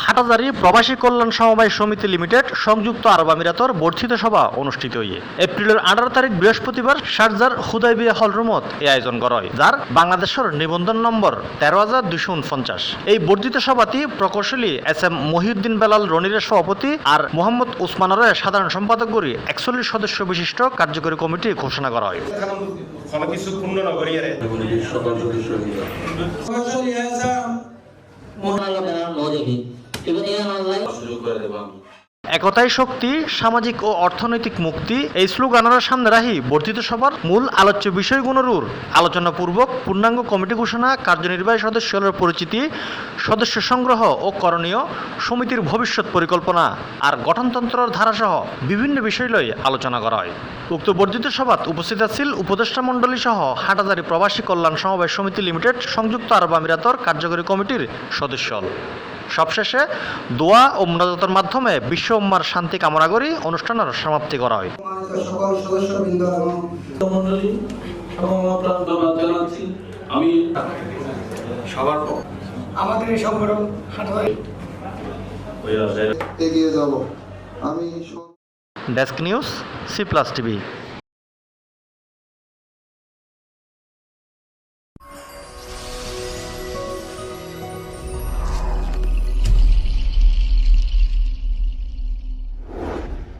হাটাজারি প্রবাসী কল্যাণ সমবায় সমিতি লিমিটেড সংযুক্ত আরব আমিরাতর বর্ধিত সভা অনুষ্ঠিত হয়ে এপ্রিলের 18 তারিখ বৃহস্পতিবার শারজার হুদাইবিয়া হল রুমত এই আয়োজন করা হয়, যার বাংলাদেশের নিবন্ধন নম্বর 13,249। এই বর্ধিত সভাটি প্রকৌশলী SM মহিউদ্দিন বেলাল রনিরের সভাপতি আর মোহাম্মদ উসমানের সাধারণ সম্পাদক গড়ি 41 সদস্য বিশিষ্ট কার্যকরী কমিটি ঘোষণা করা হয়। একতাই শক্তি, সামাজিক ও অর্থনৈতিক মুক্তি এই স্লোগানের সামনে রাখি বর্ধিত সভার মূল আলোচ্য বিষয়গুলোর আলোচনাপূর্বক পূর্ণাঙ্গ কমিটি ঘোষণা, কার্যনির্বাহী সদস্যের পরিচিতি, সদস্য সংগ্রহ ও করণীয়, সমিতির ভবিষ্যৎ পরিকল্পনা আর গঠনতন্ত্রের ধারাসহ বিভিন্ন বিষয় লই আলোচনা করা হয়। উক্ত বর্ধিত সভাত উপস্থিত ছিল উপদেষ্টা মণ্ডলী সহ হাটাজারি প্রবাসী কল্যাণ সমবায় সমিতি লিমিটেড সংযুক্ত আরব আমিরাতর কার্যকরী কমিটির সদস্য। সবশেষে দোয়া ও মুনাজাতের মাধ্যমে বিশ্ব উম্মার শান্তি কামনা করি অনুষ্ঠানের সমাপ্তি করা হয়। আমি সবার আমাদের এই সংগঠন এগিয়ে যাব। Desk news, C+ TV।